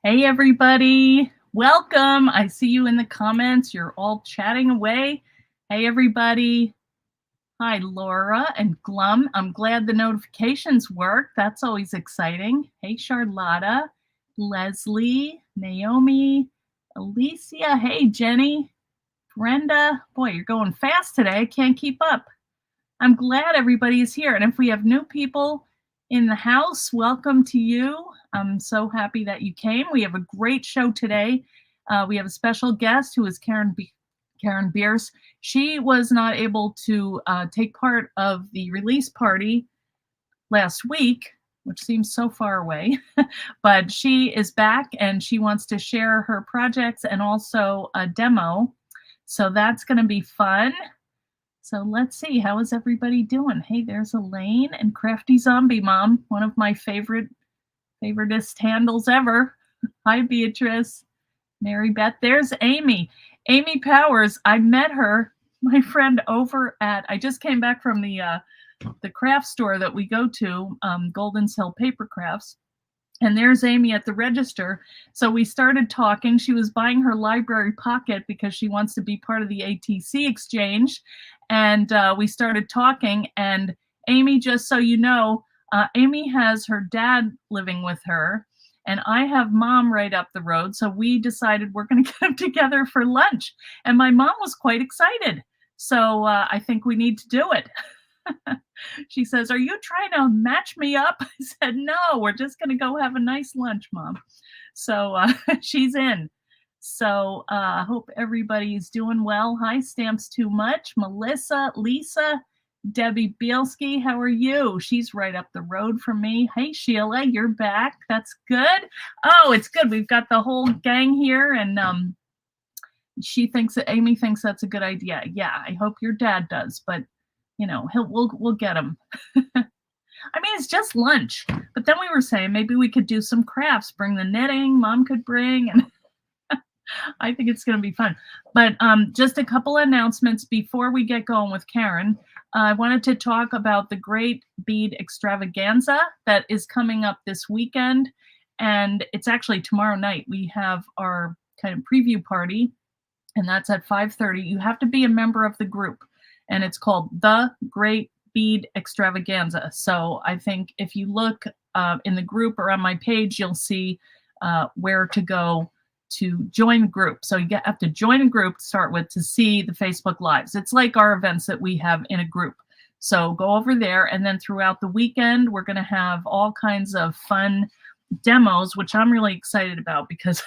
Hey, everybody. Welcome. I see you in the comments. You're all chatting away. Hey, everybody. Hi, Laura and Glum. I'm glad the notifications work. That's always exciting. Hey, Charlotta, Leslie, Naomi, Alicia. Hey, Jenny, Brenda. Boy, you're going fast today. I can't keep up. I'm glad everybody is here. And if we have new people in the house, welcome to you. I'm so happy that you came. We have a great show today. We have a special guest who is Karen Bearse. She was not able to take part of the release party last week, which seems so far away, but she is back and she wants to share her projects and also a demo. So that's going to be fun. So let's see, how is everybody doing? Hey, there's Elaine and Crafty Zombie Mom, one of my favoritist handles ever. Hi, Beatrice. Mary Beth. There's Amy. Amy Powers. I met her, my friend, over at, I just came back from the craft store that we go to, Golden Hill Paper Crafts. And there's Amy at the register. So we started talking. She was buying her library pocket because she wants to be part of the ATC exchange. And we started talking. And Amy, just so you know, Amy has her dad living with her. And I have mom right up the road. So we decided we're going to get together for lunch. And my mom was quite excited. So I think we need to do it. She says, "Are you trying to match me up?" I said, "No, we're just going to go have a nice lunch, Mom." So she's in. So I hope everybody's doing well. Hi, Stamps Too Much. Melissa, Lisa, Debbie Bielski, how are you? She's right up the road from me. Hey, Sheila, you're back. That's good. Oh, it's good. We've got the whole gang here, and Amy thinks that's a good idea. Yeah, I hope your dad does, but you know, we'll get him. I mean, it's just lunch. But then we were saying maybe we could do some crafts, bring the knitting, Mom could bring, and I think it's going to be fun. But just a couple of announcements before we get going with Karen. I wanted to talk about the great Bead Extravaganza that is coming up this weekend. And it's actually tomorrow night. We have our kind of preview party, and that's at 5:30. You have to be a member of the group. And it's called The Great Bead Extravaganza. So I think if you look in the group or on my page, you'll see where to go to join the group. So you have to join a group to start with to see the Facebook Lives. It's like our events that we have in a group. So go over there, and then throughout the weekend, we're going to have all kinds of fun demos, which I'm really excited about because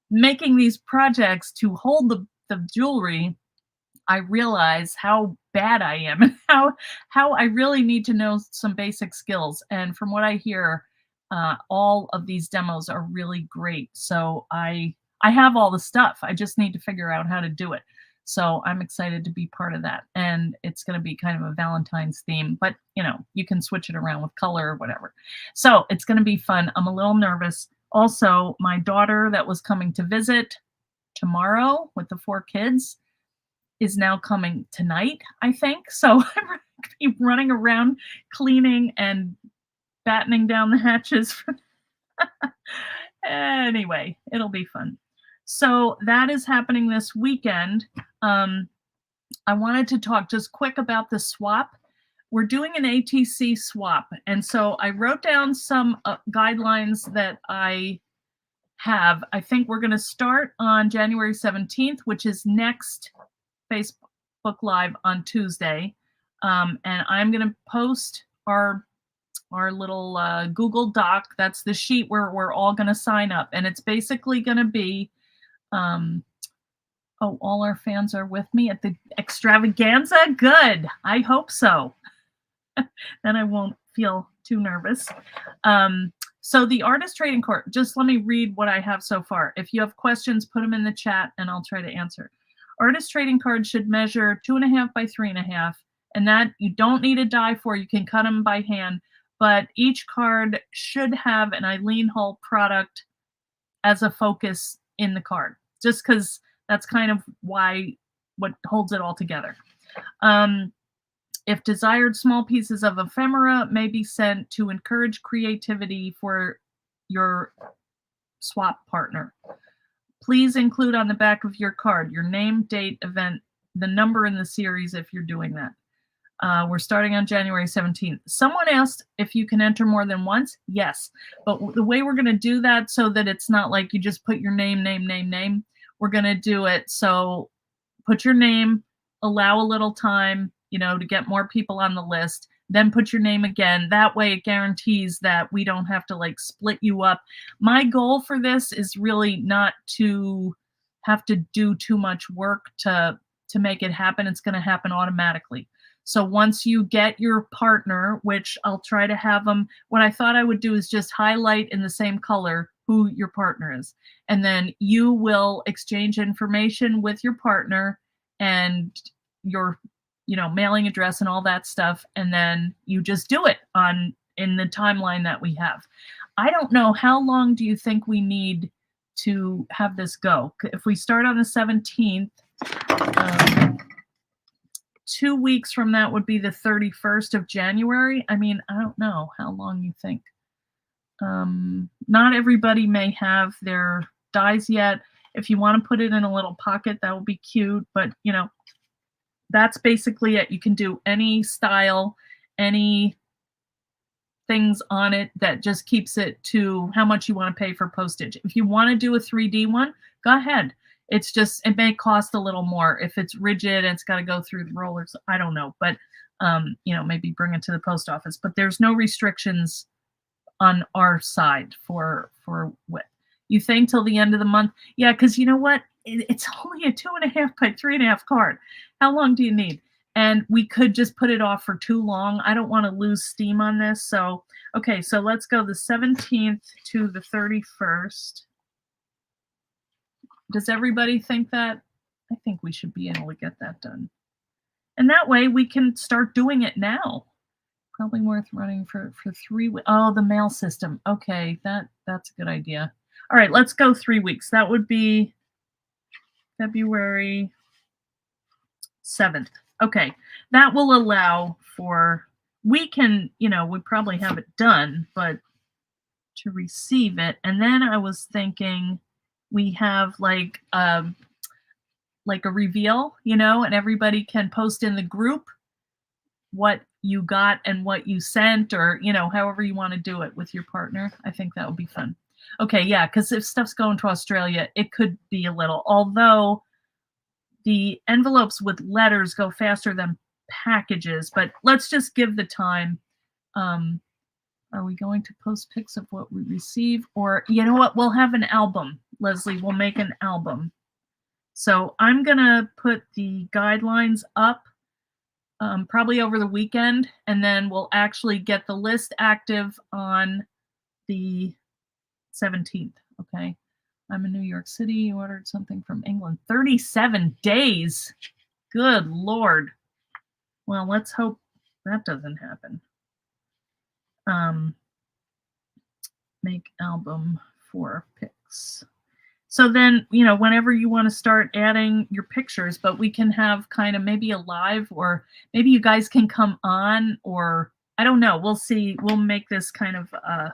making these projects to hold the jewelry, I realize how bad I am and how I really need to know some basic skills. And from what I hear, all of these demos are really great. So I have all the stuff. I just need to figure out how to do it. So I'm excited to be part of that. And it's going to be kind of a Valentine's theme, but you know, you can switch it around with color or whatever. So it's going to be fun. I'm a little nervous. Also, my daughter that was coming to visit tomorrow with the 4 kids is now coming tonight, I think. So I'm going to be running around cleaning and battening down the hatches. Anyway, it'll be fun. So that is happening this weekend. I wanted to talk just quick about the swap. We're doing an ATC swap. And so I wrote down some guidelines that I have. I think we're going to start on January 17th, which is next Facebook Live on Tuesday. And I'm going to post our little Google Doc. That's the sheet where we're all going to sign up. And it's basically going to be, all our fans are with me at the Extravaganza? Good. I hope so. Then I won't feel too nervous. So the artist trading card, just let me read what I have so far. If you have questions, put them in the chat and I'll try to answer. Artist trading cards should measure 2.5 by 3.5, and that you don't need a die for. You can cut them by hand, but each card should have an Eileen Hull product as a focus in the card, just because that's kind of what holds it all together. If desired, small pieces of ephemera may be sent to encourage creativity for your swap partner. Please include on the back of your card your name, date, event, the number in the series if you're doing that. We're starting on January 17th. Someone asked if you can enter more than once. Yes, but the way we're going to do that so that it's not like you just put your name, we're going to do it so put your name, allow a little time, to get more people on the list, then put your name again. That way it guarantees that we don't have to like split you up. My goal for this is really not to have to do too much work to make it happen. It's going to happen automatically. So once you get your partner, which I'll try to have them, what I thought I would do is just highlight in the same color who your partner is. And then you will exchange information with your partner and your, mailing address and all that stuff. And then you just do it in the timeline that we have. I don't know, how long do you think we need to have this go? If we start on the 17th, 2 weeks from that would be the 31st of January. I mean, I don't know how long you think. Not everybody may have their dies yet. If you want to put it in a little pocket, that would be cute. But, that's basically it. You can do any style, any things on it that just keeps it to how much you want to pay for postage. If you want to do a 3D one, go ahead. It's just, it may cost a little more. If it's rigid and it's got to go through the rollers, I don't know. But, maybe bring it to the post office. But there's no restrictions on our side for width. You think till the end of the month? Yeah, because you know what? It's only a 2.5 by 3.5 card. How long do you need? And we could just put it off for too long. I don't want to lose steam on this. So, okay, so let's go the 17th to the 31st. Does everybody think that? I think we should be able to get that done. And that way we can start doing it now. Probably worth running for 3 weeks. Oh, the mail system. Okay, that's a good idea. All right, let's go 3 weeks. That would be February 7th. Okay, that will allow for, we can, we probably have it done, but to receive it. And then I was thinking we have like a reveal, and everybody can post in the group what you got and what you sent, or, however you want to do it with your partner. I think that would be fun. Okay, yeah, because if stuff's going to Australia, it could be a little, although the envelopes with letters go faster than packages, but let's just give the time. Are we going to post pics of what we receive? Or, you know what, we'll have an album. Leslie, we'll make an album. So I'm going to put the guidelines up probably over the weekend, and then we'll actually get the list active on the 17th, okay? I'm in New York City. You ordered something from England. 37 days. Good Lord. Well, let's hope that doesn't happen. Make album for pics. So then, whenever you want to start adding your pictures, but we can have kind of maybe a live, or maybe you guys can come on, or I don't know. We'll see. We'll make this kind of a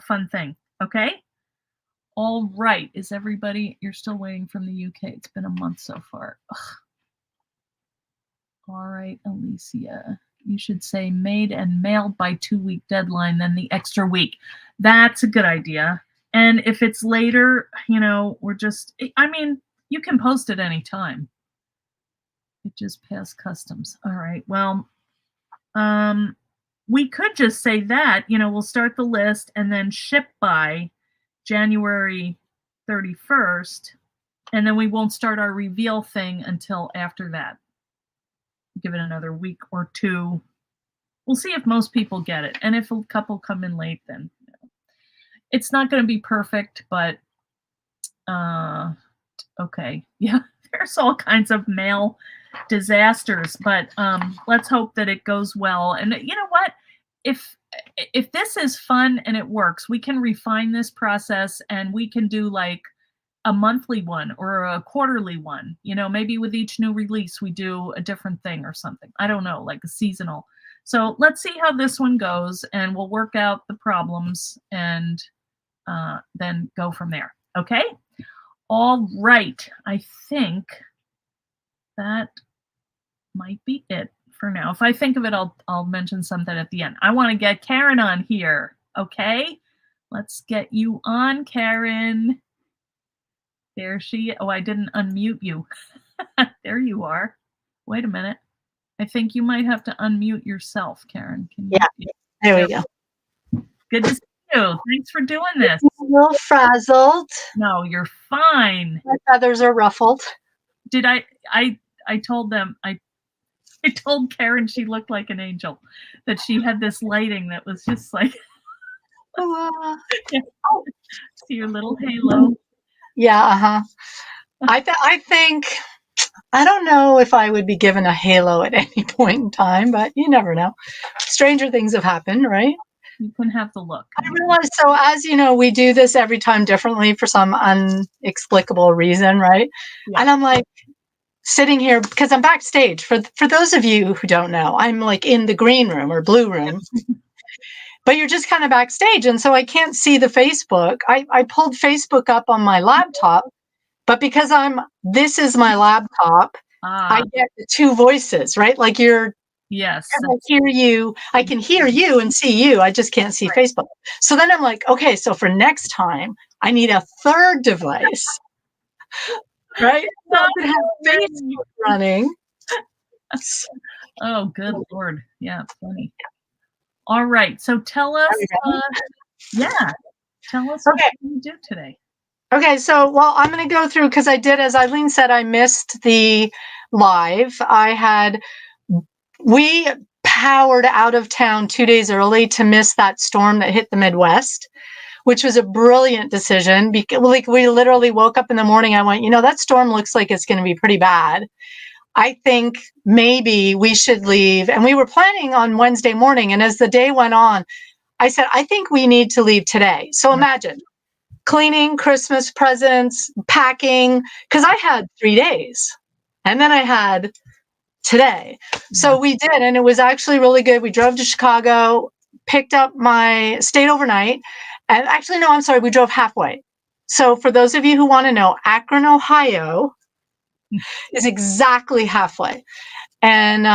fun thing. Okay? All right. Is everybody, you're still waiting from the UK. It's been a month so far. Ugh. All right, Alicia. You should say made and mailed by 2-week deadline, then the extra week. That's a good idea. And if it's later, we're just, you can post at any time. It just passed customs. All right. Well, we could just say that, we'll start the list and then ship by January 31st. And then we won't start our reveal thing until after that. Give it another week or two. We'll see if most people get it. And if a couple come in late, then it's not going to be perfect, but okay. Yeah, there's all kinds of mail disasters, but let's hope that it goes well. And you know what? If this is fun and it works, we can refine this process, and we can do like a monthly one or a quarterly one. Maybe with each new release, we do a different thing or something. I don't know, like a seasonal. So let's see how this one goes, and we'll work out the problems, and then go from there. Okay? All right. I think that might be it for now. If I think of it, I'll mention something at the end. I want to get Karen on here. Okay? Let's get you on, Karen. There she. Oh, I didn't unmute you. There you are. Wait a minute. I think you might have to unmute yourself, Karen. Can you? Yeah. There we go. Good to see you. Thanks for doing this. I'm a little frazzled. No, you're fine. My feathers are ruffled. Did I told them I told Karen she looked like an angel, that she had this lighting that was just like see your little halo. Yeah, I think I don't know if I would be given a halo at any point in time, but you never know. Stranger things have happened, right? You can have the look. I realize, so as you know, we do this every time differently for some inexplicable reason, right? Yeah. And I'm like sitting here because I'm backstage. For those of you who don't know, I'm like in the green room or blue room. But you're just kind of backstage. And so I can't see the Facebook. I pulled Facebook up on my laptop, but because this is my laptop, I get the two voices, right? Like yes. I can hear you and see you. I just can't see Facebook. So then I'm like, okay, so for next time, I need a third device, right? So I could have Facebook running. Oh, good Lord. Yeah, funny. All right. So tell us, tell us what you do today. Okay. So, well, I'm going to go through, because I did, as Eileen said, I missed the live. We powered out of town 2 days early to miss that storm that hit the Midwest, which was a brilliant decision. Because, like, we literally woke up in the morning. I went, that storm looks like it's going to be pretty bad. I think maybe we should leave. And we were planning on Wednesday morning. And as the day went on, I said, I think we need to leave today. So imagine cleaning, Christmas presents, packing, because I had 3 days. And then I had today. So we did. And it was actually really good. We drove to Chicago, stayed overnight. And actually, no, I'm sorry. We drove halfway. So for those of you who want to know, Akron, Ohio is exactly halfway. And,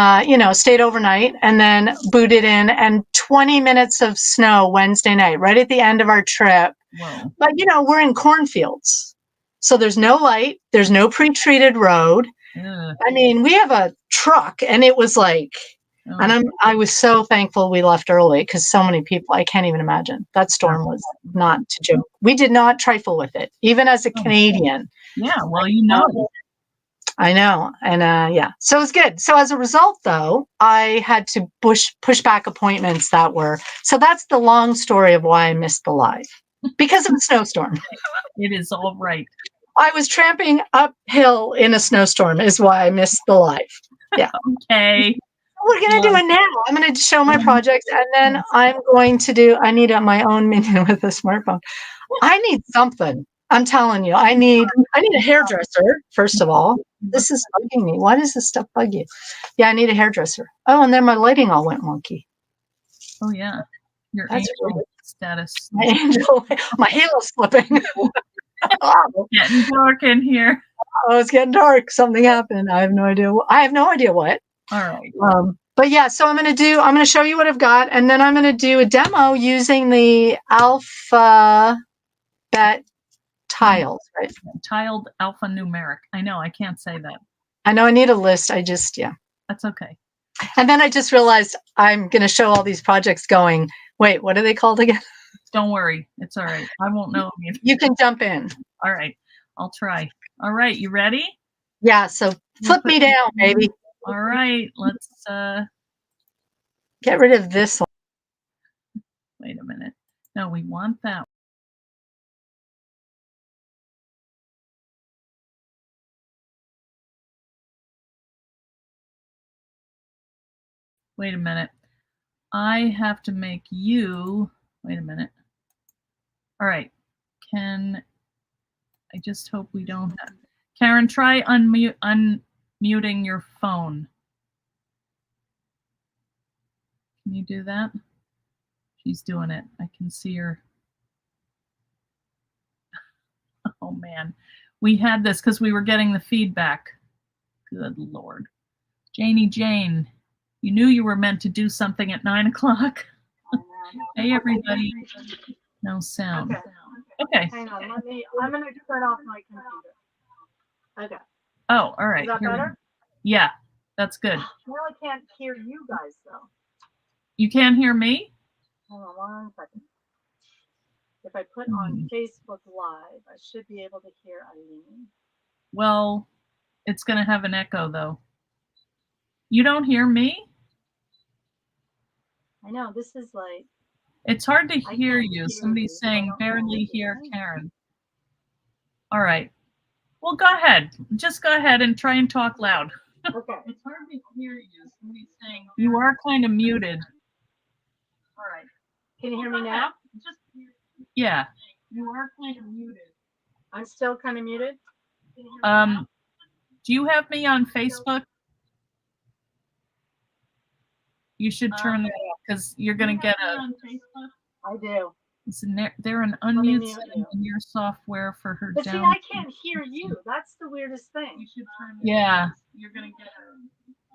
stayed overnight and then booted in, and 20 minutes of snow Wednesday night, right at the end of our trip. Wow. But, we're in cornfields. So there's no light. There's no pre-treated road. I mean, we have a truck, and it was like, and I was so thankful we left early, because so many people, I can't even imagine. That storm was not to joke. We did not trifle with it, even as a Canadian. Yeah, well, I know. And so it was good. So as a result, though, I had to push back appointments so that's the long story of why I missed the live, because of a snowstorm. It is all right. I was tramping uphill in a snowstorm is why I missed the live. Yeah. Okay. We're going to do it now. I'm going to show my projects, and then I need my own minion with a smartphone. I need something. I'm telling you, I need a hairdresser, first of all. This is bugging me. Why does this stuff bug you? Yeah, I need a hairdresser. Oh, and then my lighting all went wonky. Oh, yeah. Your angel status. My halo's flipping. Getting dark in here. Oh, it's getting dark. Something happened. I have no idea. I have no idea what. All right. But yeah, so I'm going to show you what I've got, and then I'm going to do a demo using the Alphabet tiles, right? Tiled alphanumeric. I know, I can't say that. I know I need a list. That's okay. And then I just realized I'm going to show all these projects going, wait, what are they called again? Don't worry. It's all right. I won't know. You can jump in. All right. I'll try. All right. You ready? Yeah. So flip me down, baby. All right. Let's get rid of this one. Wait a minute. No, we want that. Wait a minute. I have to make you. Wait a minute. All right. I just hope we don't have. Karen, try unmuting your phone. Can you do that? She's doing it. I can see her. man. We had this because we were getting the feedback. Good Lord. Jane, you knew you were meant to do something at 9 o'clock. Hey, everybody. No sound. Okay. Hang on, I'm going to turn off my computer. Okay. Oh, all right. Is that better? Yeah, that's good. I really can't hear you guys, though. You can't hear me? Hold on 1 second. If I put on Facebook Live, I should be able to hear Eileen. Well, it's going to have an echo, though. You don't hear me? I know, this is like... It's hard to hear you. Somebody's saying, barely hear Karen. All right. Well, go ahead. Just go ahead and try and talk loud. Okay. It's hard to hear you. Somebody's saying, you are kind of muted. All right. Can you hear me now? Yeah. You are kind of muted. I'm still kind of muted? Do you have me on Facebook? You should turn that off because you're going to get a... On Facebook? I do. They're an unmute setting in your software for her But down. see, I can't hear you. That's the weirdest thing. You should turn it Yeah. You're going to get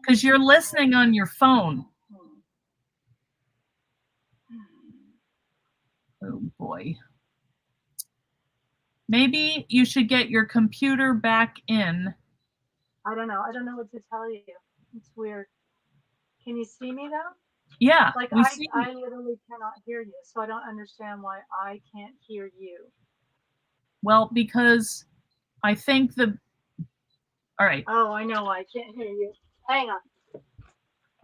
Because you're listening on your phone. Oh, boy. Maybe you should get your computer back in. I don't know. I don't know what to tell you. It's weird. Can you see me, though? Yeah. Like, I literally cannot hear you, so I don't understand why I can't hear you. Well, because I think all right. Oh, I know why I can't hear you. Hang on.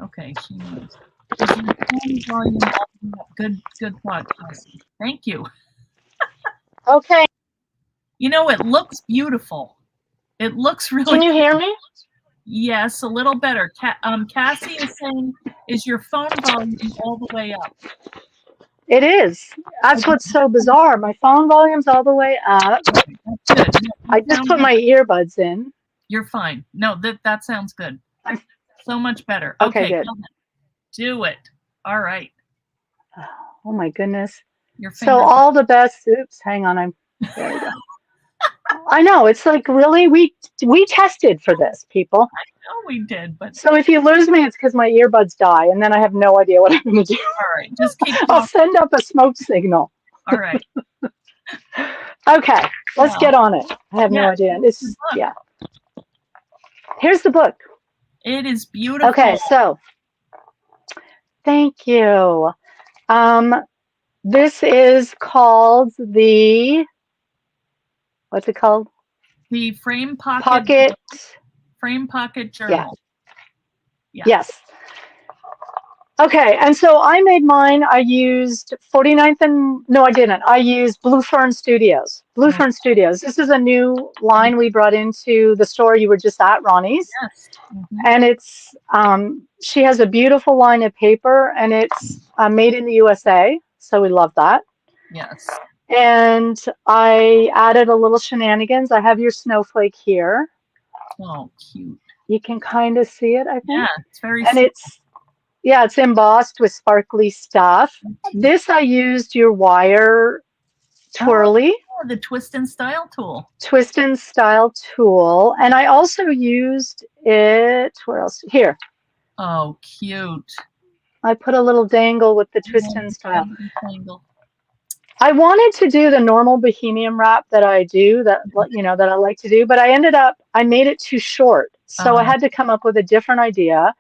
Okay, she knows. Good podcast. Thank you. Okay. You know, it looks beautiful. It looks really... Can you hear me? Yes, a little better. Cassie is saying, is your phone volume all the way up? It is. That's what's so bizarre. My phone volume's all the way up. That's good. I just put my earbuds in. You're fine. No, that sounds good. So much better. Okay, good. Do it. All right. Oh my goodness. So all the best. Oops, hang on. There we go. I know, it's like, really, we tested for this, people. I know we did, but so if you lose me, it's because my earbuds die, and then I have no idea what I'm going to do. All right, just keep talking. I'll send up a smoke signal. All right. Okay, let's get on it. I have no idea. Yeah. Here's the book. It is beautiful. Okay, so thank you. This is called what's it called? The Frame Pocket Journal. Yeah. Yes. Okay, and so I made mine. I used 49th and no, I didn't. I used Blue Fern Studios. Blue Fern Studios. This is a new line we brought into the store you were just at, Ronnie's. Yes. And it's she has a beautiful line of paper, and it's made in the USA. So we love that. Yes. And I added a little shenanigans. I have your snowflake here. Oh, cute. You can kind of see it, I think. Yeah, it's very and it's embossed with sparkly stuff. This I used your wire twirly. Oh, the twist and style tool. Twist and style tool. And I also used it, where else? Here. Oh, cute. I put a little dangle with the twist and style. I wanted to do the normal bohemian wrap that I do, that I like to do, but I made it too short. So I had to come up with a different idea.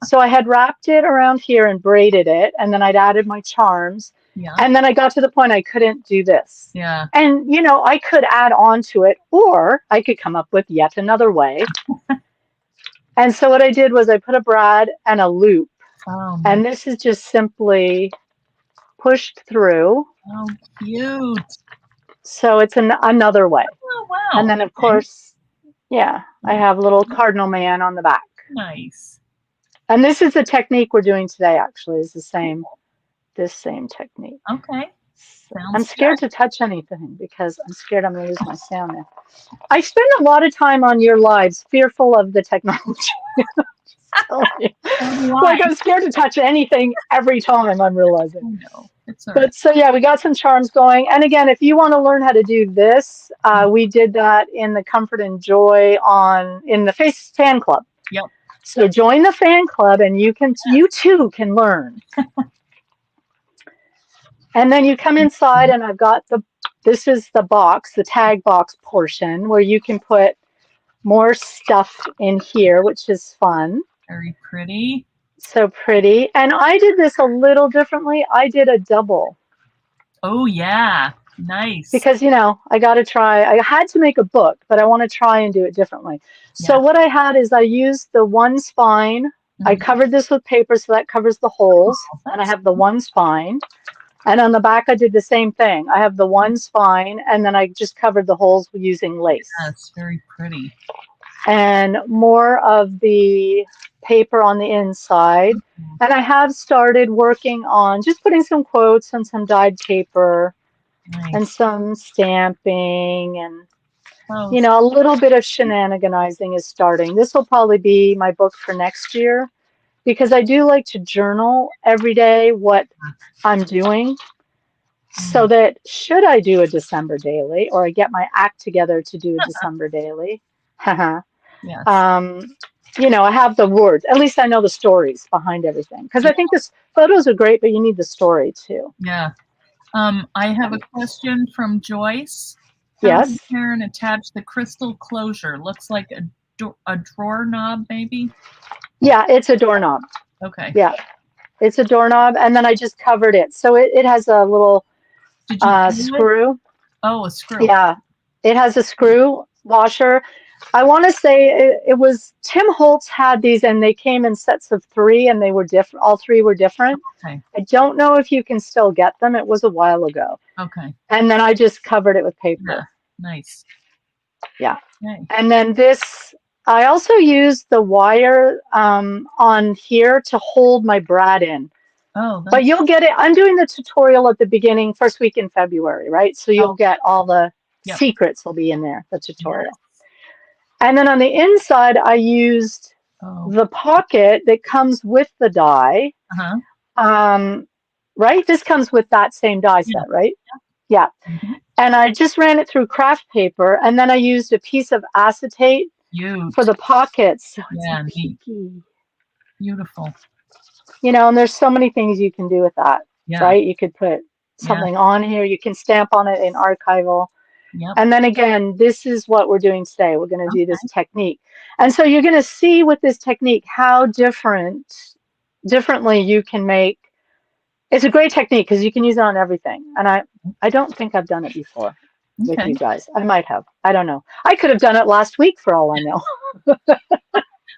So I had wrapped it around here and braided it, and then I'd added my charms. Yeah. And then I got to the point I couldn't do this. Yeah. And, I could add on to it, or I could come up with yet another way. And so what I did was I put a brad and a loop. Oh, and this is just simply pushed through. Oh, cute. So it's another way. Oh, wow. And then, of course, I have a little cardinal man on the back. Nice. And this is the technique we're doing today, actually, is this same technique. Okay. I'm scared to touch anything because I'm scared I'm going to lose my sound now. I spend a lot of time on your lives fearful of the technology. telling you. So do Like, I. I'm scared to touch anything every time, I'm realizing. I know. It's all right. But so yeah, we got some charms going. And again, if you want to learn how to do this, we did that in the Comfort and Joy in the Face Fan Club. Yep. So join the fan club, and you too can learn. And then you come inside, and I've got this is the box, the tag box portion, where you can put more stuff in here, which is fun. Very pretty. So pretty. And I did this a little differently. I did a double. Oh, yeah. Nice. Because, I got to try. I had to make a book, but I want to try and do it differently. So what I had is I used the one spine. I covered this with paper, so that covers the holes. And I have the one spine. And on the back, I did the same thing. I have the one spine, and then I just covered the holes using lace. That's very pretty. And more of the paper on the inside. And I have started working on just putting some quotes on some dyed paper. Nice. And some stamping, and a little bit of shenaniganizing is starting. This will probably be my book for next year, because I do like to journal every day what I'm doing, so that should I do a December daily, or I get my act together to do a December daily, yes. I have the words. At least I know the stories behind everything, because I think the photos are great, but you need the story too. Yeah. I have a question from Joyce. Yes. How does Karen attach the crystal closure? Looks like a drawer knob, maybe? Yeah, it's a doorknob. Okay. Yeah, it's a doorknob, and then I just covered it. So it has a little screw. Oh, a screw. Yeah, it has a screw washer. I want to say it was Tim Holtz had these, and they came in sets of 3, and they were different. All 3 were different. Okay. I don't know if you can still get them. It was a while ago. Okay. And then I just covered it with paper. Yeah. Nice. Yeah. Okay. And then this, I also used the wire on here to hold my brad in. Oh. But you'll get it. I'm doing the tutorial at the beginning, first week in February, right? So you'll get all the secrets will be in there, the tutorial. Yes. And then on the inside, I used the pocket that comes with the die. Right? This comes with that same die set, right? Yeah. And I just ran it through craft paper, and then I used a piece of acetate for the pockets. So it's peaky. Beautiful. And there's so many things you can do with that, right? You could put something on here. You can stamp on it in archival. Yep. And then again, this is what we're doing today. We're going to do this technique. And so you're going to see with this technique how differently you can make. It's a great technique because you can use it on everything. And I don't think I've done it before with you guys. I might have. I don't know. I could have done it last week for all I know.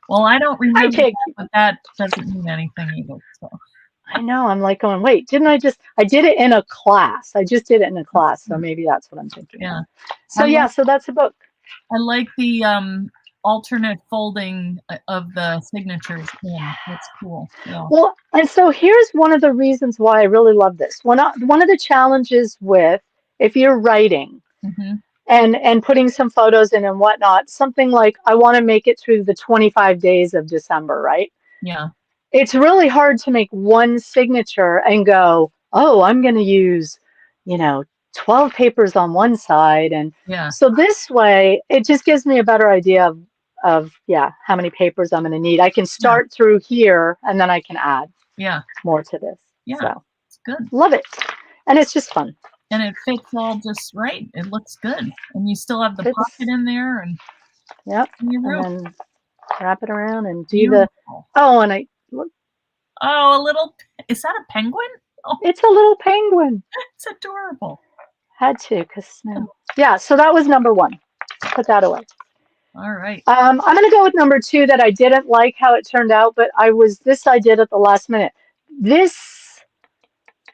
Well, I don't remember that, but that doesn't mean anything either. So. I know. I'm like going, wait, I did it in a class. I just did it in a class. So maybe that's what I'm thinking. Yeah. So so that's a book. I like the alternate folding of the signatures. Yeah, that's cool. Yeah. Well, and so here's one of the reasons why I really love this. One of the challenges with, if you're writing and putting some photos in and whatnot, something like I want to make it through the 25 days of December, right? Yeah. It's really hard to make one signature and go, oh, I'm going to use, 12 papers on one side. And so this way, it just gives me a better idea of how many papers I'm going to need. I can start through here, and then I can add more to this. Yeah, so, it's good. Love it. And it's just fun. And it fits all just right. It looks good. And you still have the pocket in there. And and then wrap it around and do Beautiful. Look. Oh, is that a penguin? Oh. It's a little penguin. It's adorable. Had to, because snow. Yeah, so that was number 1. Put that away. All right. I'm going to go with number 2 that I didn't like how it turned out, but I did at the last minute.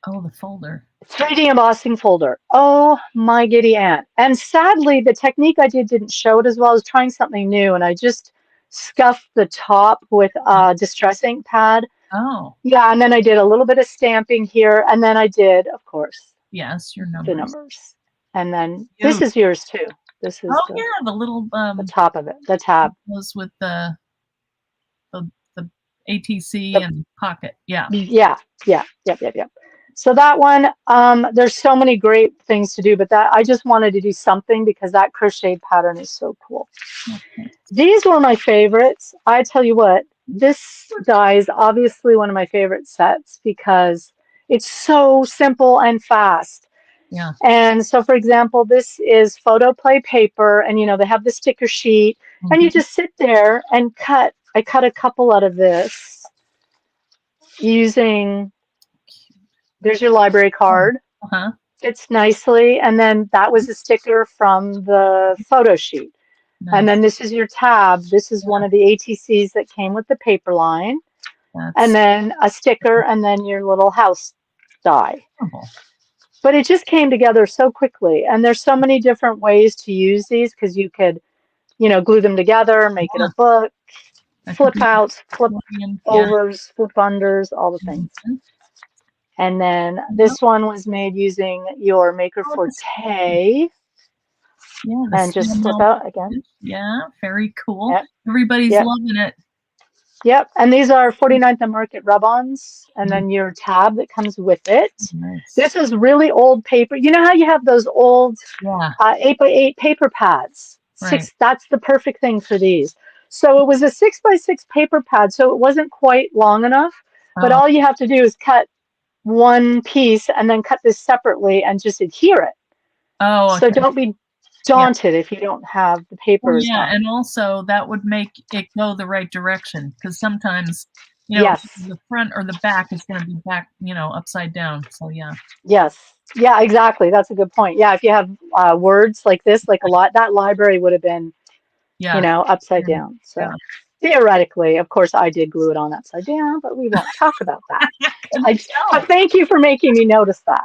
Oh, the folder. 3D embossing folder. Oh, my giddy aunt. And sadly, the technique I didn't show it as well. I was trying something new, and I just scuffed the top with a distress ink pad. Oh. Yeah, and then I did a little bit of stamping here, and then I did, of course, your numbers. The numbers. And then this is yours too. This is the little the top of it, the tab. Goes with the ATC and Pocket. Yeah. Yeah. Yep. So that one, there's so many great things to do, but that I just wanted to do something because that crocheted pattern is so cool. Okay. These were my favorites. I tell you what, this die is obviously one of my favorite sets because it's so simple and fast. Yeah. And so, for example, this is photo play paper, and you know they have the sticker sheet, and you just sit there and cut. I cut a couple out of this using. There's your library card. Uh-huh. Fits nicely, and then that was a sticker from the photo sheet. Nice. And then this is your tab. This is one of the ATCs that came with the paper line. And then a sticker, and then your little house die. But it just came together so quickly. And there's so many different ways to use these because you could, you know, glue them together, make it a book, flip outs, flip overs, flip unders, all the things. And then this one was made using your Maker Forte. Yeah, and just flip out again. Yeah, very cool. Yep. Everybody's loving it. Yep, and these are 49th and Market rub-ons, and then your tab that comes with it. Nice. This is really old paper. You know how you have those old 8x8 paper pads? That's the perfect thing for these. So it was a 6x6 paper pad, so it wasn't quite long enough, but all you have to do is cut one piece and then cut this separately and just adhere it. Oh, so don't be daunted if you don't have the papers. Well, and also that would make it go the right direction because sometimes, you know, the front or the back is going to be back, you know, upside down. So yeah, exactly. That's a good point. Yeah, if you have words like this, like a lot, that library would have been, you know, upside down. So theoretically, of course, I did glue it on upside down, but we won't talk about that. But thank you for making me notice that.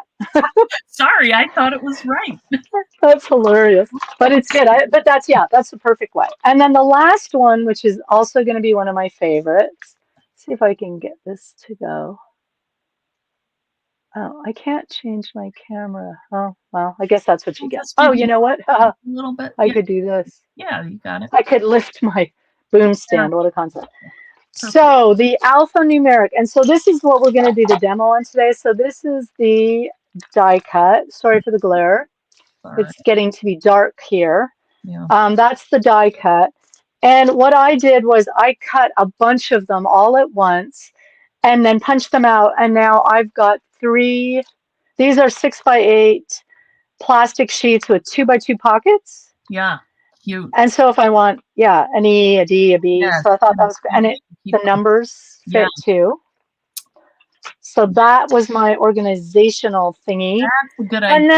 Sorry, I thought it was right. That's hilarious, but it's good. But that's the perfect way. And then the last one, which is also going to be one of my favorites. Let's see if I can get this to go. Oh, I can't change my camera. Oh, well, I guess that's what you get. Oh, you know what? A little bit. I could do this. Yeah, you got it. I could lift my boom stand. What a concept. So the alphanumeric, and so this is what we're going to do the demo on today. So this is the die cut. Sorry for the glare. It's getting to be dark here. That's the die cut. And what I did was I cut a bunch of them all at once and then punched them out. And now I've got 3, these are 6x8 plastic sheets with 2x2 pockets. Yeah. Cute. And so if I want, an E, a D, a B. So I thought that was, and the numbers fit too. So that was my organizational thingy. That's a good idea. And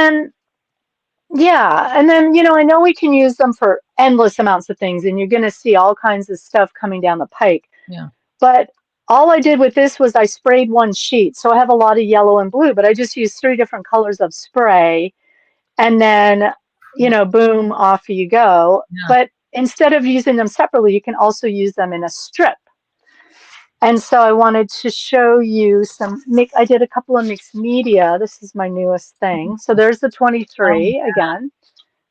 then, you know, I know we can use them for endless amounts of things, and you're going to see all kinds of stuff coming down the pike. Yeah. But all I did with this was I sprayed one sheet. So I have a lot of yellow and blue, but I just used 3 different colors of spray. And then, you know, boom, off you go. Yeah. But instead of using them separately, you can also use them in a strip. And so I wanted to show you some, I did a couple of mixed media. This is my newest thing. So there's the 23 again.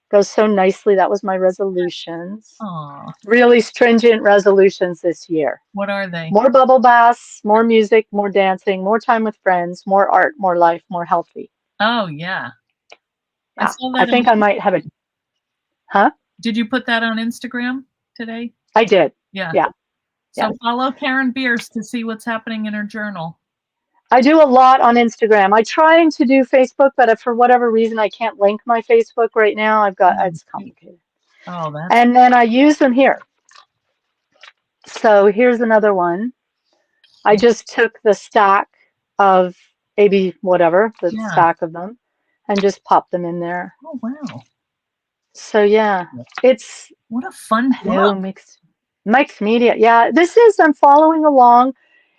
Goes so nicely. That was my resolutions. Aww. Really stringent resolutions this year. What are they? More bubble baths, more music, more dancing, more time with friends, more art, more life, more healthy. Oh, yeah. I think I might have it. Huh? Did you put that on Instagram today? I did. Yeah. So follow Karen Bearse to see what's happening in her journal. I do a lot on Instagram. I'm trying to do Facebook, but for whatever reason, I can't link my Facebook right now. It's complicated. Oh, that's. And then I use them here. So here's another one. I just took the stack of maybe whatever, the stack of them, and just popped them in there. Oh, wow. So it's what a fun book. Mixed media. Yeah, I'm following along.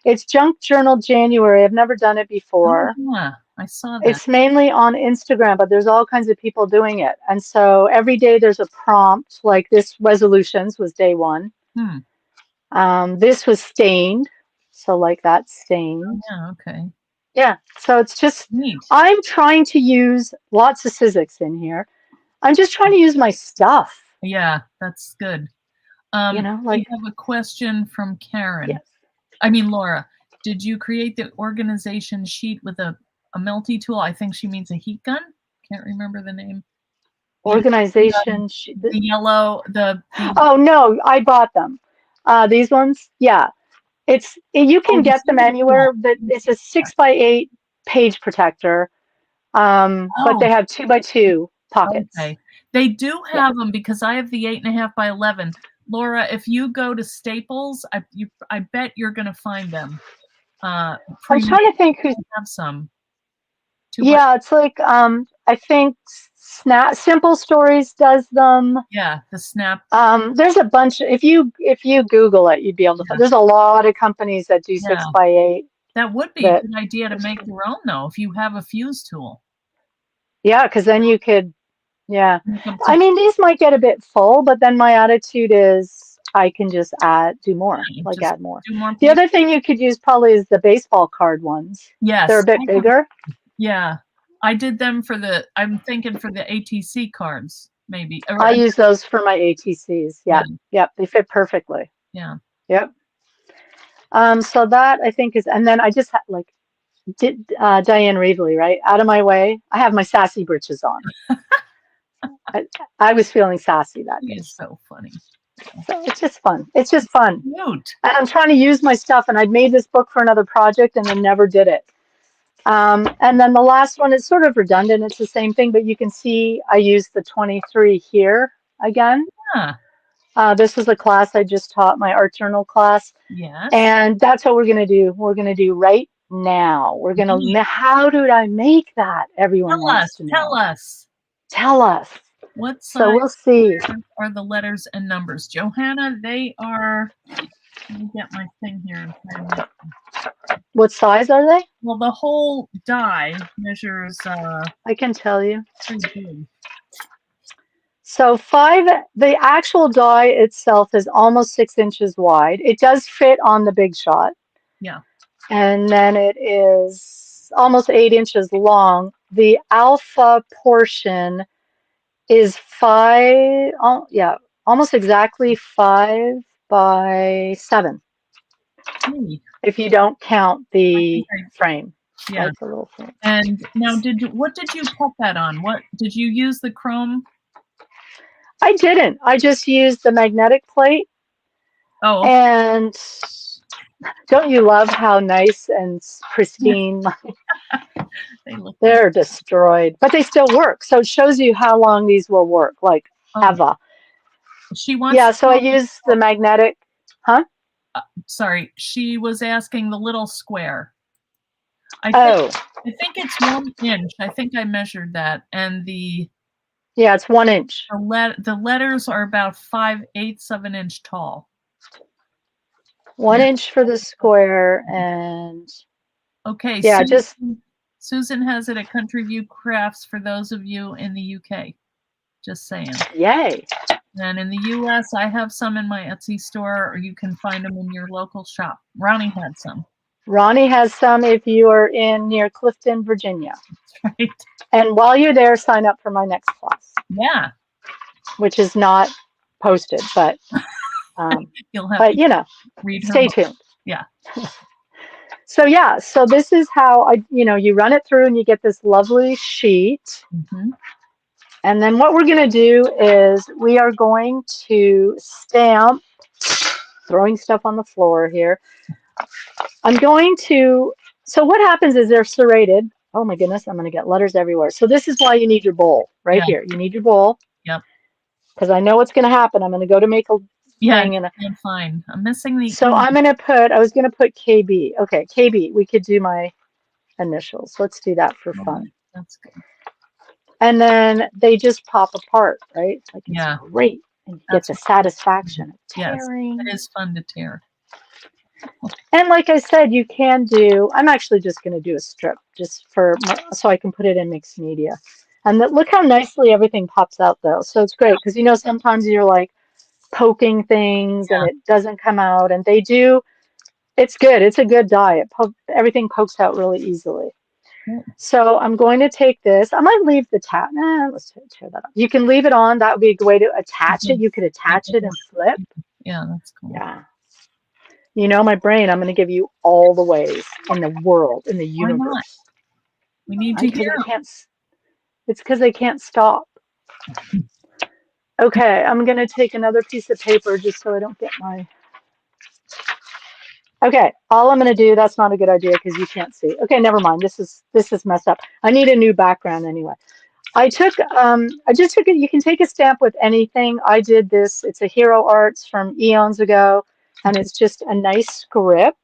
It's Junk Journal January. I've never done it before. Oh, yeah, I saw that. It's mainly on Instagram, but there's all kinds of people doing it. And so every day there's a prompt, like this resolutions was day 1. This was stained. So like that's stained. Oh, yeah, okay. Yeah, so it's just, neat. I'm trying to use lots of Sizzix in here. I'm just trying to use my stuff. Yeah, that's good. You know, like, we have a question from Karen. Yes. I mean, Laura, did you create the organization sheet with a multi-tool? I think she means a heat gun. Can't remember the name. Organization. The yellow, Oh no, I bought them. These ones, yeah. You can the get them single tool. anywhere, but it's a 6x8 page protector. But Oh, they have 2x2 pockets. okay. They do Yeah. have them because I have the 8.5 by 11. Laura, if you go to Staples, I bet you're going to find them. I'm Pre-made, trying to think who's. they have some. Yeah, it's like I think Simple Stories does them. Yeah, the snap. There's a bunch. If you Google it, you'd be able to find. There's a lot of companies that do Yeah. 6x8. That would be a good idea to make your own, though, if you have a fuse tool. Yeah, because then you could. Yeah, to I mean these might get a bit full, but then my attitude is I can just do more, like just add more. do more The paper. other thing you could use probably is the baseball card ones. Yes, They're a bit bigger. Yeah, I did them for I'm thinking for the ATC cards, maybe. I use those for my ATCs. Yeah. Yep, they fit perfectly. Yeah. Yep. So that I think is, and then I just like did Diane Reevely, right? Out of my way. I have my sassy britches on. I was feeling sassy that day. It's so funny. So it's just fun. It's just fun. Cute. And I'm trying to use my stuff, and I'd made this book for another project, and I never did it. And then the last one is sort of redundant. It's the same thing, but you can see I used the 23 here again. Yeah. This was a class I just taught, my art journal class. Yes. And that's what we're going to do. We're going to do right now. We're going to, how did I make that? Everyone wants to know. Tell us. Tell us. What size so we'll see. Are the letters and numbers? Johanna, they are, let me get my thing here. What size are they? Well, the whole die measures. I can tell you. Pretty big. So the actual die itself is almost 6 inches wide. It does fit on the Big Shot. Yeah. And then it is almost 8 inches long. The alpha portion is almost exactly 5 by 7. If you don't count the frame. Yeah. Like the little frame. And now what did you put that on? What did you use the chrome? I didn't. I just used the magnetic plate. Oh. And don't you love how nice and pristine? They're destroyed, but they still work. So it shows you how long these will work, like ever. She wants. Yeah, so I use the magnetic. Huh? Sorry, she was asking the little square. I think it's 1 inch. I think I measured that, and the. Yeah, it's 1 inch. The letters are about 5/8 of an inch tall. 1 inch for the square, and okay. Yeah, Susan has it at Country View Crafts for those of you in the UK. Just saying. Yay. And in the US, I have some in my Etsy store, or you can find them in your local shop. Ronnie had some. Ronnie has some if you are near Clifton, Virginia. That's right. And while you're there, sign up for my next class. Yeah. Which is not posted, but you'll have to read stay tuned. Yeah. So so this is how you run it through and you get this lovely sheet. Mm-hmm. And then what we're going to do is we are going to stamp, throwing stuff on the floor here. So what happens is they're serrated. Oh my goodness, I'm going to get letters everywhere. So this is why you need your bowl right here. You need your bowl. Yep. Because I know what's going to happen. I'm going to go to make a thing. And fine. I'm missing the. So I was going to put KB. Okay, KB. We could do my initials. Let's do that for fun. That's good. And then they just pop apart, right? Like it's great. And you get the satisfaction of tearing. Yes, it is fun to tear. And like I said, you can do, I'm actually just going to do a strip just so I can put it in mixed media. And look how nicely everything pops out though. So it's great because sometimes you're like poking things and it doesn't come out, and they do. It's good. It's a good die. Everything pokes out really easily. So I'm going to take this. I might leave the tab. Let's tear that up. You can leave it on. That would be a good way to attach it. You could attach it and flip. Yeah, that's cool. Yeah. You know my brain, I'm going to give you all the ways in the world, in the Why not? universe. We need to hear. It's because I can't stop. Okay, I'm going to take another piece of paper just so I don't get my... Okay, all I'm going to do, that's not a good idea because you can't see. Okay, never mind. This is messed up. I need a new background anyway. I just took it. You can take a stamp with anything. I did this. It's a Hero Arts from eons ago, and it's just a nice script.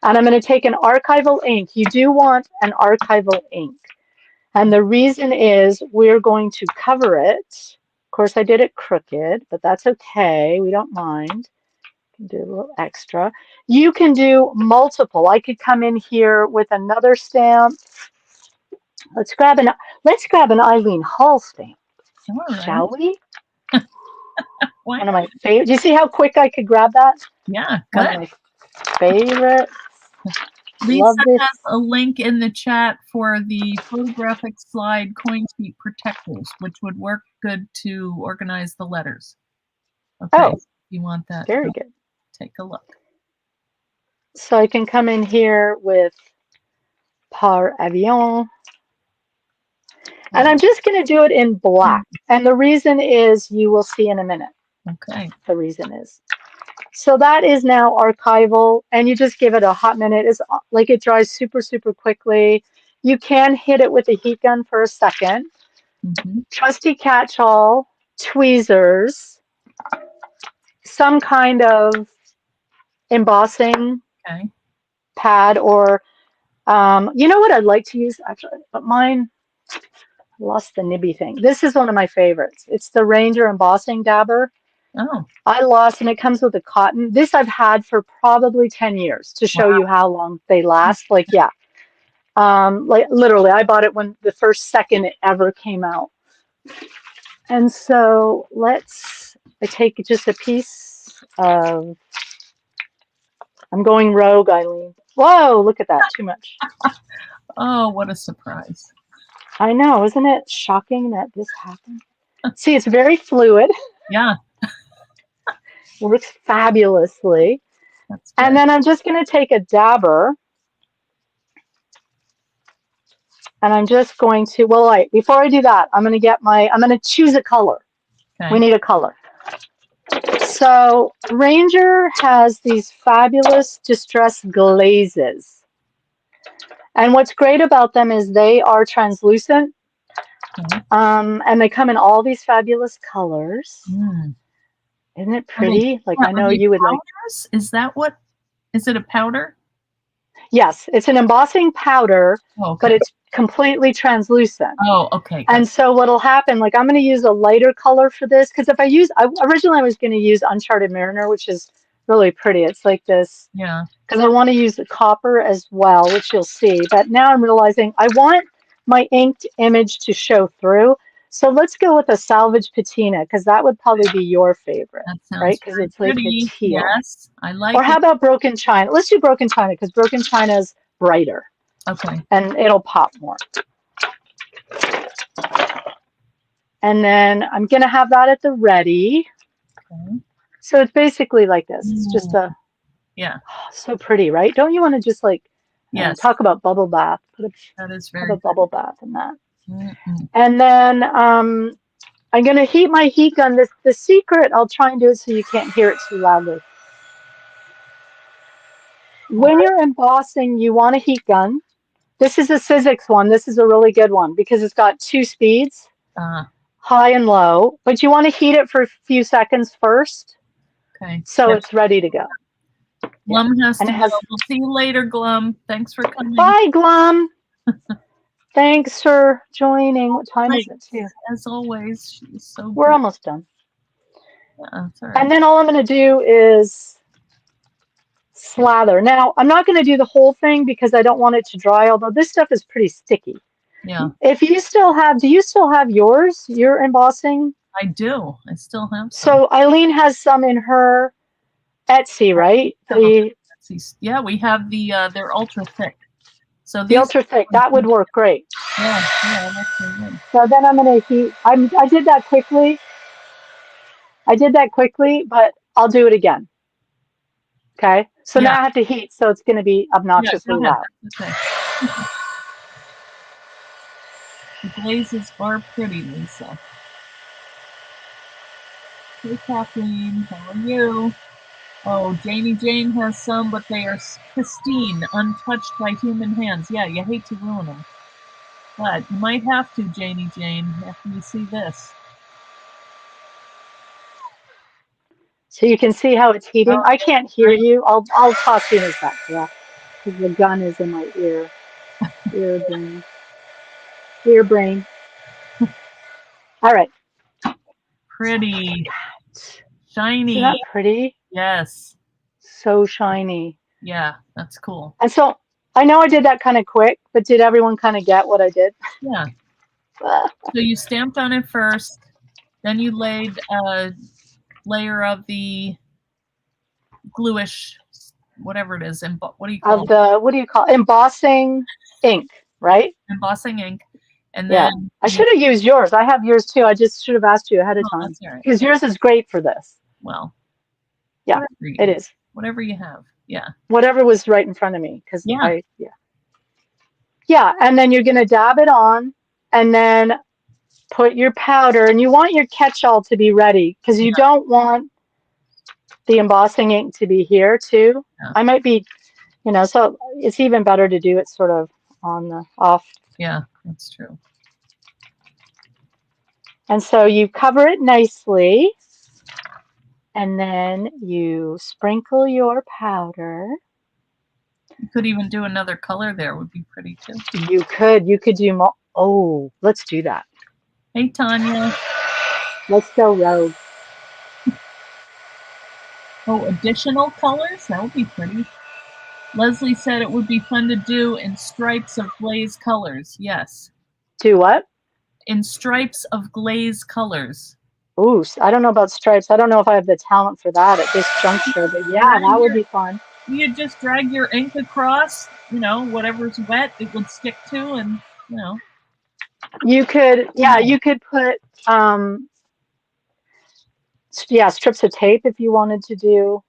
And I'm going to take an archival ink. You do want an archival ink. And the reason is we're going to cover it. Of course, I did it crooked, but that's okay. We don't mind. Do a little extra. You can do multiple. I could come in here with another stamp. Let's grab an Eileen Hall stamp, shall we? One of my favorite. Do you see how quick I could grab that? Yeah, good. One of my favorites. Lisa has a link in the chat for the photographic slide coin sheet protectors, which would work good to organize the letters. Okay, if you want that. Very good. Take a look. So I can come in here with Par Avion. And I'm just going to do it in black. And the reason is, you will see in a minute. Okay. The reason is. So that is now archival, and you just give it a hot minute. It's like it dries super, super quickly. You can hit it with a heat gun for a second. Trusty catch-all, tweezers, some kind of embossing pad, or you know what I'd like to use actually, but mine lost the nibby thing. This is one of my favorites. It's the Ranger embossing dabber. Oh. I lost, and it comes with a cotton. This I've had for probably 10 years to show you how long they last. Like, yeah. Like literally, I bought it when the first second it ever came out. And so I take just a piece of, I'm going rogue, Eileen. Whoa, look at that, too much. Oh, what a surprise. I know, isn't it shocking that this happened? See, it's very fluid. Yeah. Works fabulously. And then I'm just going to take a dabber. And I'm just going to, before I do that, I'm going to choose a color. Okay. We need a color. So Ranger has these fabulous distress glazes. And what's great about them is they are translucent. Okay. And they come in all these fabulous colors. Isn't it pretty? I know you would powders? Is that what? Is it a powder? Yes, it's an embossing powder, but it's completely translucent. Oh, okay. And so what'll happen, I'm going to use a lighter color for this, because if originally I was going to use Uncharted Mariner, which is really pretty. It's like this. Yeah. Because I want to use the copper as well, which you'll see. But now I'm realizing I want my inked image to show through. So let's go with a salvage patina, because that would probably be your favorite, right? Because it's like the teal. Yes, I like it. Or how about broken china? Let's do broken china, because broken china is brighter. Okay. And it'll pop more. And then I'm going to have that at the ready. Okay. So it's basically like this. It's just a... Yeah. Oh, so pretty, right? Don't you want to just talk about bubble bath? That is very good. Bubble bath in that. And then I'm going to heat my heat gun. The secret, I'll try and do it so you can't hear it too loudly. When you're embossing, you want a heat gun. This is a Sizzix one. This is a really good one because it's got 2 speeds, high and low. But you want to heat it for a few seconds first. Okay. So it's ready to go. Glum has to go. We'll see you later, Glum. Thanks for coming. Bye, Glum. Thanks for joining. What time is it too? As always, she's so good. We're almost done. Yeah, that's all right. And then all I'm going to do is slather. Now, I'm not going to do the whole thing because I don't want it to dry, although this stuff is pretty sticky. Yeah. If you still have, do you still have yours, your embossing? I do. I still have some. So Eileen has some in her Etsy, right? Yeah, we have they're ultra thick. So the ultra thick, that would work great. Yeah, that's really good. So then I'm going to heat. I did that quickly. But I'll do it again. Okay. So Yeah. now I have to heat, so it's going to be obnoxiously go ahead. loud. Okay. The glazes are pretty, Lisa. Hey, Kathleen, how are you? Oh, Janie Jane has some, but they are pristine, untouched by human hands. Yeah, you hate to ruin them. But you might have to, Janie Jane, after you see this. So you can see how it's heating. Oh, I can't hear you. I'll talk to you in a sec. Yeah, because the gun is in my ear. Ear brain. Ear brain. All right. pretty. Isn't Shiny. that pretty? Yes. So shiny. Yeah, that's cool. And so I know I did that kind of quick, but did everyone kind of get what I did? Yeah. So you stamped on it first, then you laid a layer of the gluish, whatever it is, what do you call Of the, what do you call it? Embossing ink, right? embossing ink, and Yeah. then I should have used yours. I have yours too. I just should have asked you ahead of time. that's all right. Because yours is great for this. Well, yeah, it is. Whatever you have. Yeah. Whatever was right in front of me. Because yeah. Yeah, and then you're going to dab it on and then put your powder. And you want your catch-all to be ready because you don't want the embossing ink to be here too. Yeah. I might be, so it's even better to do it sort of on the off. Yeah, that's true. And so you cover it nicely. And then you sprinkle your powder. You could even do another color there, would be pretty too. You could do more. Oh, let's do that. Hey, Tanya. Let's go rogue. Oh, additional colors? That would be pretty. Leslie said it would be fun to do in stripes of glaze colors. Yes. Do what? In stripes of glaze colors. Ooh, I don't know about stripes. I don't know if I have the talent for that at this juncture, but yeah, that would be fun. You just drag your ink across, whatever's wet, it would stick to, and, You could, you could put, strips of tape if you wanted to do.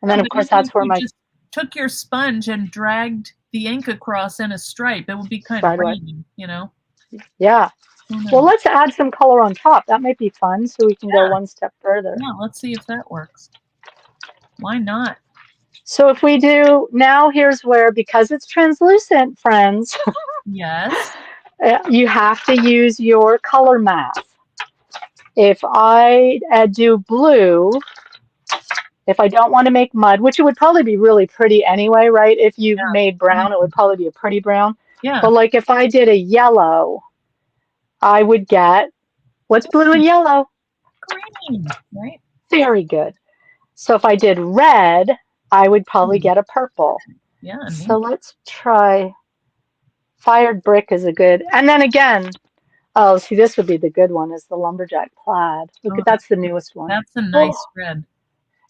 And then, of course, that's where my... just took your sponge and dragged the ink across in a stripe. It would be kind of raining, Yeah. Well, let's add some color on top. That might be fun, so we can go one step further. Yeah, let's see if that works. Why not? So if we do, now here's where, because it's translucent, friends. Yes. You have to use your color math. If I do blue, if I don't want to make mud, which it would probably be really pretty anyway, right? If you made brown, it would probably be a pretty brown. Yeah. But like if I did a yellow, I would get, what's blue and yellow? Green, right? Very good. So if I did red, I would probably get a purple. Yeah. So let's try, fired brick is a good, and then again, oh, see, this would be the good one, is the lumberjack plaid. Look, that's the newest one. That's a nice red.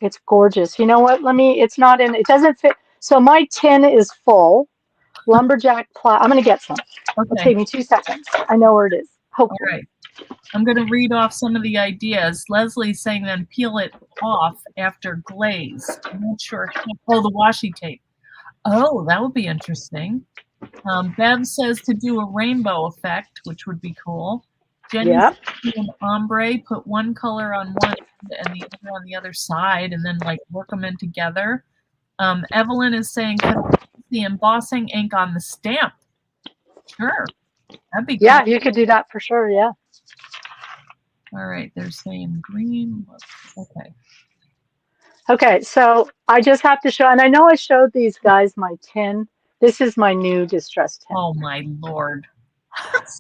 It's gorgeous. You know what? It's not in, it doesn't fit. So my tin is full. Lumberjack plaid. I'm going to get some. Okay. It'll take me 2 seconds. I know where it is. Hopefully. All right. I'm going to read off some of the ideas. Leslie's saying then peel it off after glaze. I'm not sure. Oh, the washi tape. Oh, that would be interesting. Bev says to do a rainbow effect, which would be cool. Jenny says do an ombre, put one color on one end and the other on the other side, and then like work them in together. Evelyn is saying put the embossing ink on the stamp. Sure. That'd be cool. Yeah, you could do that for sure, yeah. All right, they're saying green. Okay. Okay, so I just have to show, and I know I showed these guys my tin. This is my new distress tin. Oh my Lord.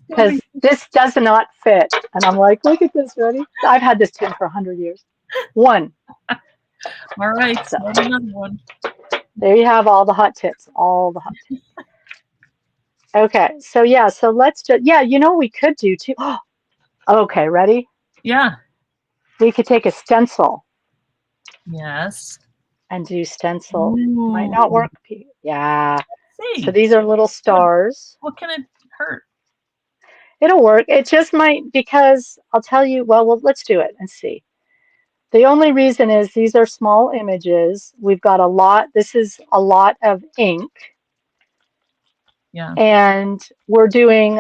Because this does not fit. And I'm like, look at this, ready? I've had this tin for 100 years. One. All right, so another one. There you have all the hot tips, all the hot tips. Okay, so yeah, so let's just, we could do too. Okay, ready? Yeah. We could take a stencil. Yes. And do stencil. Ooh. Might not work. Yeah. Let's see. So these are little stars. What can it hurt? It'll work. It just might, because I'll tell you, well, let's do it and see. The only reason is these are small images. We've got a lot. This is a lot of ink. Yeah. And we're dabbing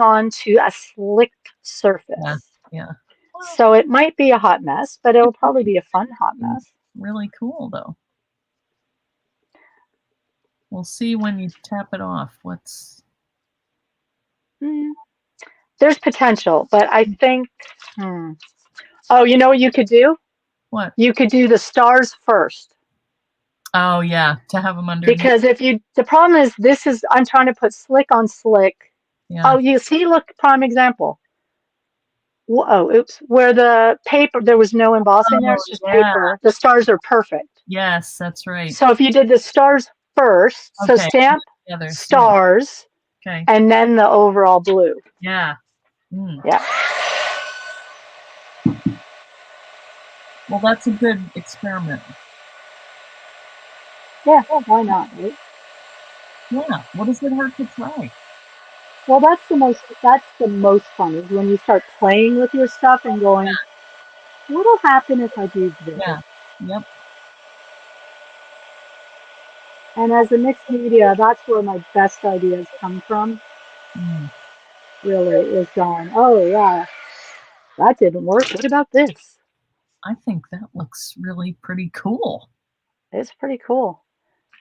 onto a slick surface. Yeah. Yeah. So it might be a hot mess, but it'll probably be a fun hot mess. Really cool, though. We'll see when you tap it off. What's... There's potential, but I think... Oh, you know what you could do? What? You could do the stars first. Oh, yeah, to have them underneath. Because the problem is I'm trying to put slick on slick. Yeah. Oh, you see, look, prime example. Oh, oops. Where the paper, there was no embossing there, it's just paper. The stars are perfect. Yes, that's right. So if you did the stars first, so stamp stars, and then the overall blue. Yeah. Yeah. Well, that's a good experiment. Yeah, why not, right? Yeah, what does it hurt to try? Well, that's the most fun, is when you start playing with your stuff and going, what'll happen if I do this? Yeah, yep. And as a mixed media, that's where my best ideas come from. Really, is going, oh yeah, that didn't work. What about this? I think that looks really pretty cool. It's pretty cool.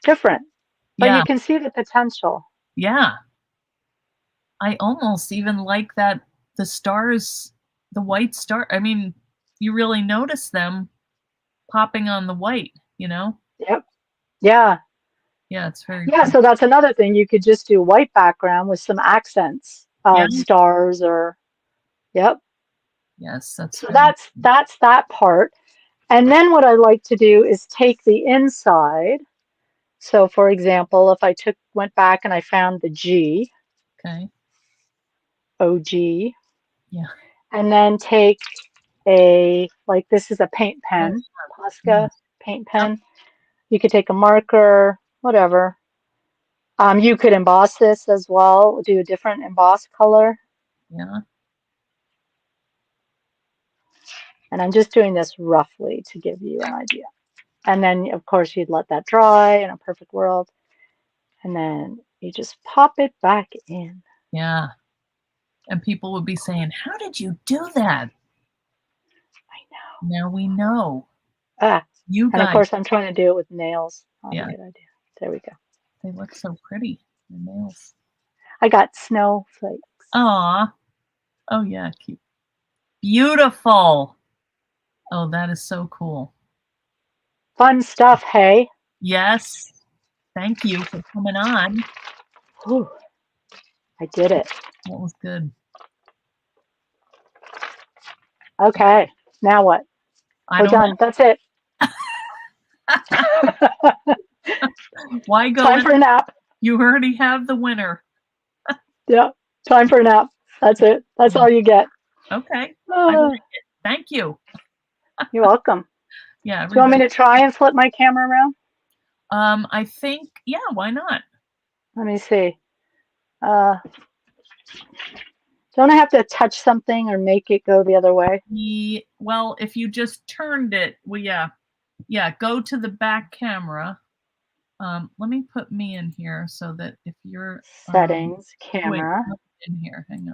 Different. But you can see the potential. Yeah. I almost even like that the stars, the white star, I mean, you really notice them popping on the white, you know? Yep. Yeah. Yeah, it's very cool. So that's another thing. You could just do white background with some accents of stars or Yes, that's so that's that part. And then what I like to do is take the inside. So for example, if I went back and I found the G. Okay. OG. Yeah. And then take this is a paint pen, Posca paint pen. You could take a marker, whatever. You could emboss this as well, do a different emboss color. Yeah. And I'm just doing this roughly to give you an idea. And then, of course, you'd let that dry in a perfect world. And then you just pop it back in. Yeah. And people would be saying, how did you do that? I know. Now we know. You guys. And of course, I'm trying to do it with nails. Not a good idea. There we go. They look so pretty, the nails. I got snowflakes. Aw. Oh, yeah, cute. Beautiful. Oh, that is so cool. Fun stuff, hey? Yes. Thank you for coming on. Ooh, I did it. That was good. Okay, now what? We're done. That's it. Why go? Time for a nap. You already have the winner. Yeah, time for a nap. That's it. That's all you get. Okay. I like it. Thank you. You're welcome. Yeah. Do you want me to try and flip my camera around? I think, yeah, why not? Let me see. Don't I have to touch something or make it go the other way? Well, if you just turned it, well, yeah, go to the back camera. Let me put me in here so that if you're settings, camera. Wait, in here, hang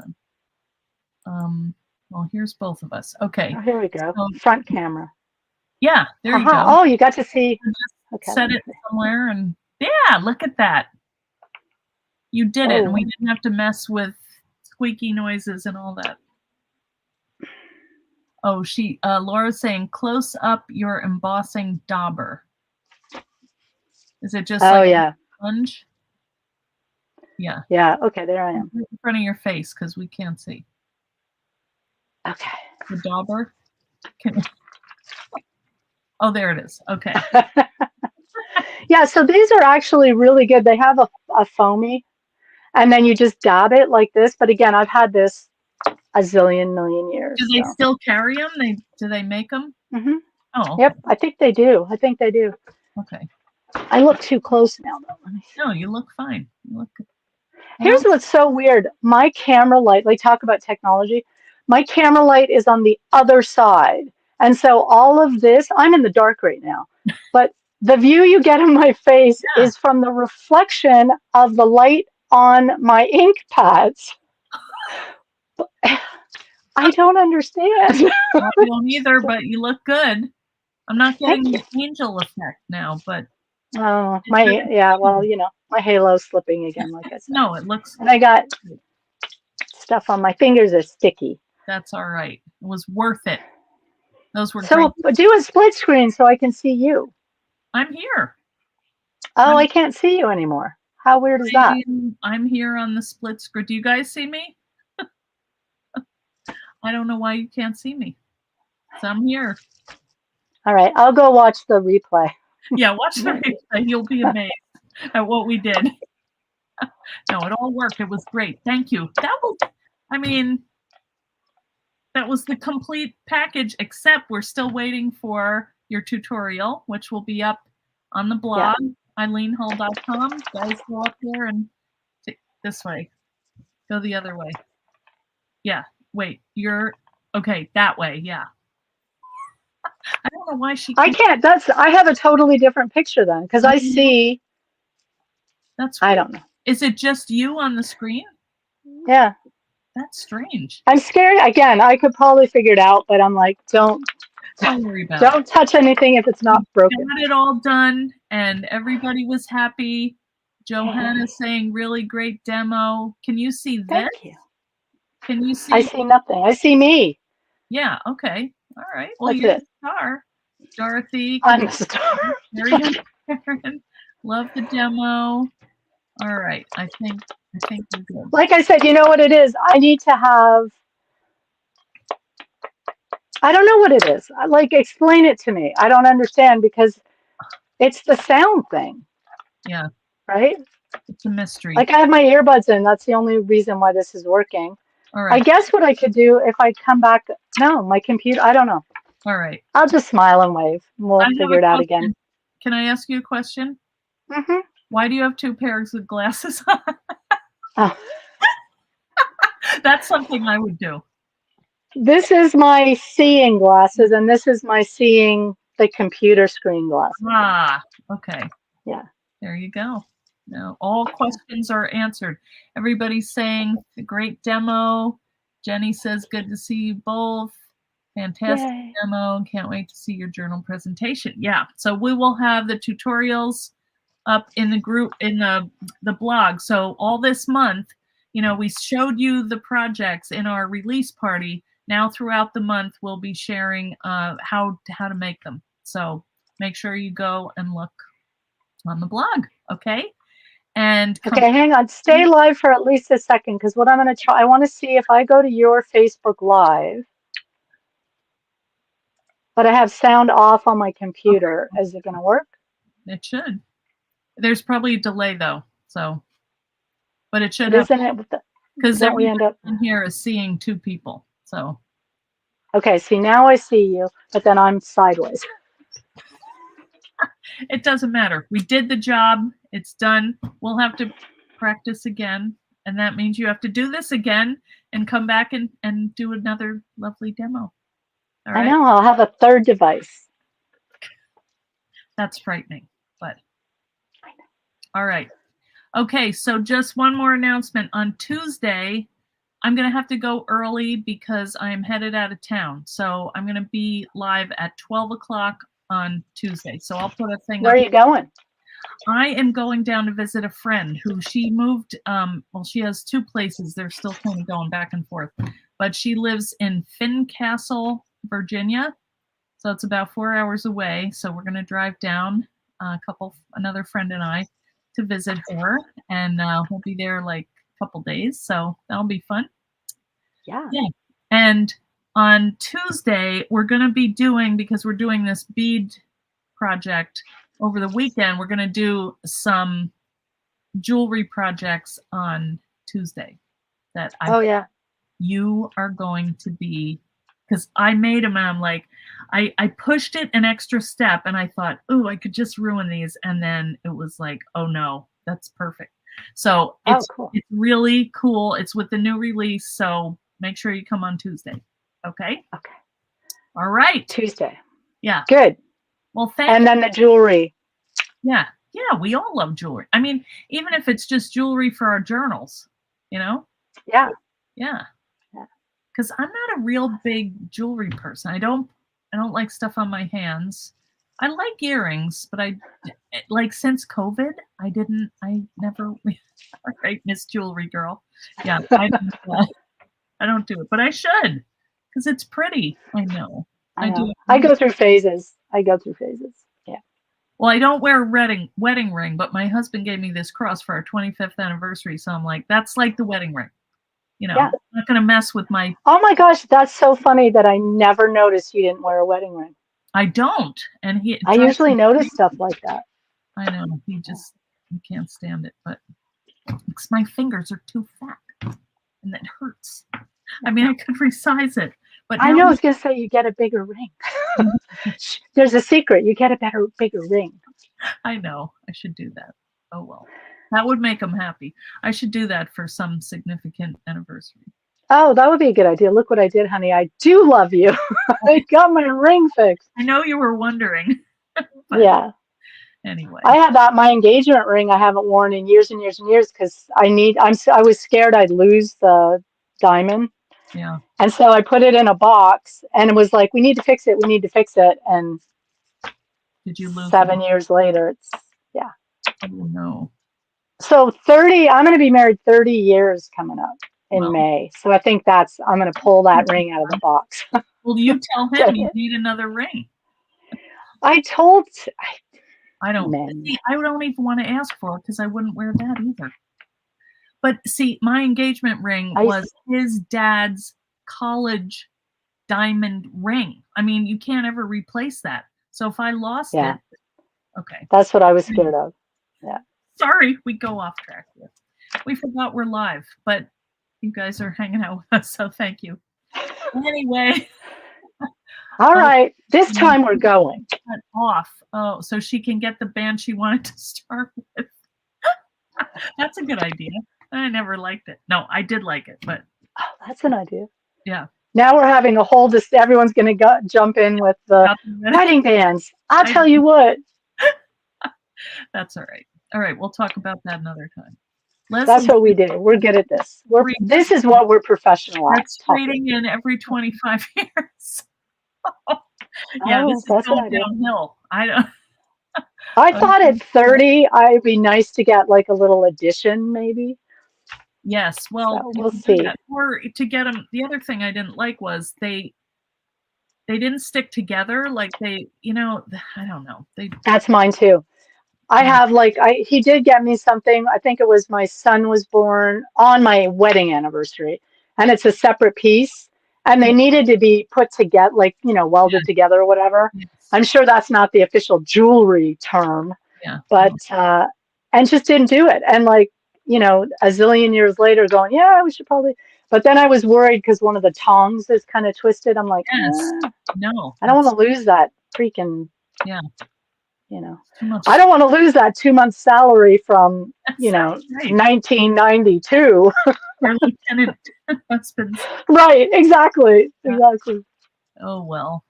on. Well, here's both of us. Okay. Oh, here we go. So, front camera. Yeah, there you go. Oh, you got to see. Okay, set it somewhere, and yeah, look at that. You did it, and we didn't have to mess with squeaky noises and all that. Oh, Laura's saying, close up your embossing dauber. Is it just like a sponge? Yeah. Yeah, okay, there I am. In front of your face, because we can't see. Okay. The dauber? Oh, there it is. Okay. Yeah, so these are actually really good. They have a foamy, and then you just dab it like this. But again, I've had this a zillion million years. Do they still carry them? Do they make them? Mm-hmm. Oh. Okay. Yep, I think they do. Okay. I look too close now, though. No, you look fine. You look good. Here's what's so weird. My camera light, like talk about technology, my camera light is on the other side. And so all of this, I'm in the dark right now, but the view you get of my face Yeah. is from the reflection of the light on my ink pads. I don't understand. I don't either, but you look good. I'm not getting Thank you. the angel effect now, but Oh, it's yeah, well, my halo's slipping again, like I said. no, it looks And I got stuff on my fingers are sticky. that's all right. It was worth it. Those were great. So do a split screen so I can see you. I'm here. Oh, I'm I can't see you anymore. How weird is that? I'm here on the split screen. Do you guys see me? I don't know why you can't see me. So I'm here. All right, I'll go watch the replay. Yeah, watch the replay. You'll be amazed at what we did. No, it all worked. It was great. Thank you. That was the complete package, except we're still waiting for your tutorial, which will be up on the blog, eileenhull.com. Guys, go up there and this way. Go the other way. Yeah. Wait, okay, that way. Yeah. I don't know why she I can't. I have a totally different picture then because I see. That's weird. I don't know. Is it just you on the screen? Yeah. That's strange. I'm scared. Again, I could probably figure it out, but I'm like, don't worry about it. Don't touch anything if it's not broken. Got it all done, and everybody was happy. Johanna's saying really great demo. Can you see this? Thank you. Can you see? I see nothing. I see me. Yeah. Okay. All right. Well, That's you're it. the star. Dorothy. I'm a star. Very good. Love the demo. All right. I think we're good. Like I said, you know what it is? I need to have. I don't know what it is. Explain it to me. I don't understand because it's the sound thing. Yeah. Right? It's a mystery. Like I have my earbuds in. That's the only reason why this is working. All right. I guess what I could do if I come back. No, my computer. I don't know. All right. I'll just smile and wave. We'll figure it out again. Can I ask you a question? Mm-hmm. Why do you have 2 pairs of glasses on? Oh. That's something I would do. This is my seeing glasses, and this is my seeing the computer screen glasses. Ah, okay. Yeah. There you go. Now, all questions are answered. Everybody's saying a great demo. Jenny says, good to see you both. Fantastic demo. Can't wait to see your journal presentation. Yeah. So we will have the tutorials up in the group, in the blog. So all this month, we showed you the projects in our release party. Now throughout the month, we'll be sharing how to make them. So make sure you go and look on the blog. Okay. And okay, hang on. Stay live for at least a second, because what I'm going to try, I want to see if I go to your Facebook Live, but I have sound off on my computer. Okay. Is it going to work? It should. There's probably a delay though. So, but it should. Isn't it? Because everyone end up in here is seeing 2 people. So. Okay. See, now I see you, but then I'm sideways. It doesn't matter. We did the job. It's done. We'll have to practice again. And that means you have to do this again and come back and do another lovely demo. All right? I know. I'll have a 3rd device. That's frightening, but all right. Okay, so just one more announcement. On Tuesday, I'm going to have to go early because I'm headed out of town. So I'm going to be live at 12 o'clock on Tuesday. So I'll put a thing Where up. are you going? I am going down to visit a friend who she moved. Well, she has 2 places. They're still kind of going back and forth. But she lives in Fincastle, Virginia. So it's about 4 hours away. So we're going to drive down, another friend and I, to visit her. And we'll be there like a couple days. So that'll be fun. Yeah. And on Tuesday, we're going to be doing, because we're doing this bead project over the weekend, we're going to do some jewelry projects on Tuesday that you are going to be, because I made them and I'm like, I pushed it an extra step and I thought, oh, I could just ruin these. And then it was like, oh no, that's perfect. So it's really cool. It's with the new release. So make sure you come on Tuesday. Okay? Okay. All right. Tuesday. Yeah. Good. Well, thank And you. then the jewelry. Yeah. Yeah, we all love jewelry. I mean, even if it's just jewelry for our journals, you know? Yeah. Yeah. Yeah. Because I'm not a real big jewelry person. I don't like stuff on my hands. I like earrings, but like since COVID, I never all right, Miss Jewelry Girl. Yeah, I don't do it, but I should because it's pretty. I know. I know. do. I go through phases. Yeah. Well, I don't wear a wedding ring, but my husband gave me this cross for our 25th anniversary, so I'm like, that's like the wedding ring. You know, Yeah. I'm not going to mess with my. Oh my gosh, that's so funny that I never noticed you didn't wear a wedding ring. I don't, and I usually notice stuff like that. I know he can't stand it, but because my fingers are too fat, and it hurts. I mean, I could resize it, but I know. I was gonna say you get a bigger ring. There's a secret. You get a bigger ring. I know. I should do that. Oh well, that would make him happy. I should do that for some significant anniversary. Oh, that would be a good idea. Look what I did, honey. I do love you. I got my ring fixed. I know you were wondering. Yeah. Anyway, I had my engagement ring I haven't worn in years and years and years because I was scared I'd lose the diamond. Yeah. And so I put it in a box and it was like, we need to fix it. We need to fix it. And did you lose 7 years later? Yeah. Oh no. So I'm going to be married 30 years coming up in May. So I think I'm going to pull that ring out of the box. Well, you tell him you need another ring. I don't even want to ask for it because I wouldn't wear that either. But see, my engagement ring was his dad's college diamond ring. I mean, you can't ever replace that. So if I lost it, okay. That's what I was scared of. Yeah. Sorry, we go off track here. We forgot we're live, but you guys are hanging out with us, so thank you. Anyway. All right. This time we're going. Off. Oh, so she can get the band she wanted to start with. That's a good idea. I never liked it. No, I did like it, but. Oh, that's an idea. Yeah. Now we're having a whole, everyone's going to jump in with the wedding bands. I'll tell you what. That's all right. All right. We'll talk about that another time. That's what we do. We're good at this. This is what we're professional at. That's reading in every 25 years. Yeah, this is going downhill. I thought at 30, I'd be nice to get like a little addition, maybe. Yes, well, so we'll see. Or to get them. The other thing I didn't like was they didn't stick together. Like I don't know. That's mine too. I have he did get me something. I think it was my son was born on my wedding anniversary, and it's a separate piece. And they needed to be put together, welded together or whatever. Yes. I'm sure that's not the official jewelry term. Yeah. But and just didn't do it. And a zillion years later going, yeah, we should probably. But then I was worried because one of the tongs is kind of twisted. I'm like, no, I don't want to lose that freaking. Yeah. I don't want to lose that 2 months salary from, 1992. Your lieutenant husband. Right. Exactly. Yeah. Exactly. Oh, well.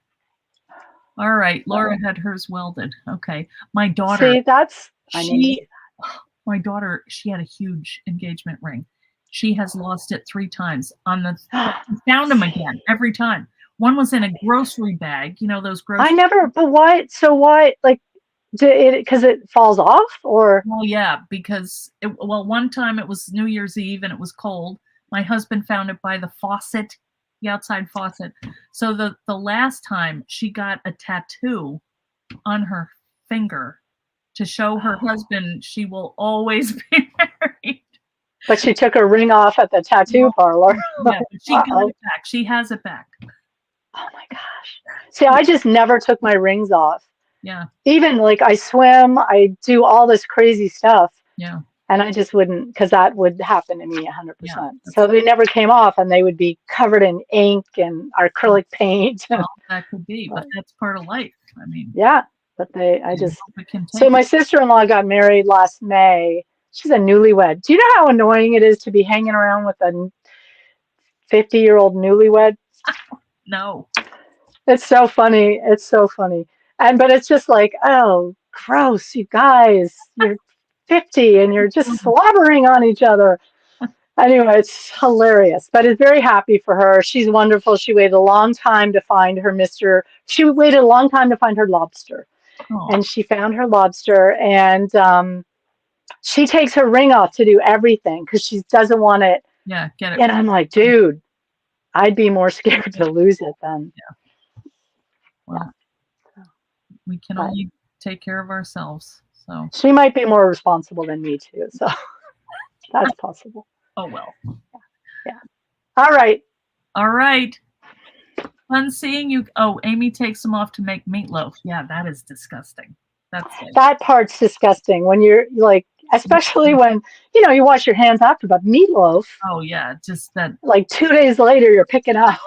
All right. Laura had hers welded. Okay. My daughter. See, my daughter, she had a huge engagement ring. She has lost it 3 times. Found them again every time. One was in a grocery bag. Those grocery. But why? So why? Because it falls off, or? Well, yeah, because one time it was New Year's Eve and it was cold. My husband found it by the faucet, the outside faucet. So the last time she got a tattoo on her finger to show her husband she will always be married. But she took her ring off at the tattoo parlor. Yeah, she got it back. She has it back. Oh my gosh. See, I just never took my rings off. Yeah. Even I swim, I do all this crazy stuff. Yeah. And I just wouldn't, because that would happen to me 100%. Yeah, so they never came off, and they would be covered in ink and acrylic paint. Well, that could be, but that's part of life. I mean. Yeah, but so my sister-in-law got married last May. She's a newlywed. Do you know how annoying it is to be hanging around with a 50-year-old newlywed? No. It's so funny. It's so funny. But it's just like, oh, gross, you guys. You're 50 and you're just slobbering on each other. Anyway, it's hilarious, but it's very happy for her. She's wonderful. She waited a long time to find her She waited a long time to find her lobster. Oh. And she found her lobster, and she takes her ring off to do everything because she doesn't want it. Yeah, get it. And I'm like, dude, I'd be more scared to lose it than. Yeah. Well, we can only take care of ourselves. So she might be more responsible than me too. So that's possible. Oh, well. Yeah. All right. All right. Fun seeing you. Oh, Amy takes them off to make meatloaf. Yeah, that is disgusting. That part's disgusting when you're like, especially when, you wash your hands after, but meatloaf. Oh, yeah. Just that. Like 2 days later, you're picking up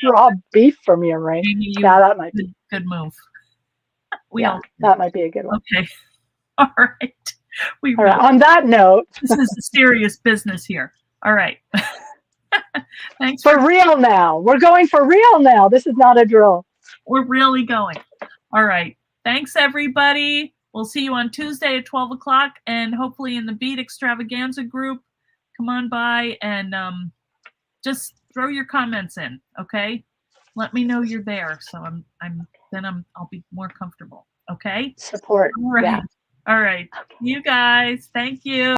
raw beef from your ring. Amy, yeah, that might be. Good move. That might be a good one. Okay. All right. All right. On that note, this is serious business here. All right. Thanks for real now. We're going for real now. This is not a drill. We're really going. All right. Thanks, everybody. We'll see you on Tuesday at 12 o'clock and hopefully in the Bead Extravaganza group. Come on by and just throw your comments in, okay? Let me know you're there, so I'll be more comfortable, okay? Support. All right. Yeah. All right. You guys, thank you.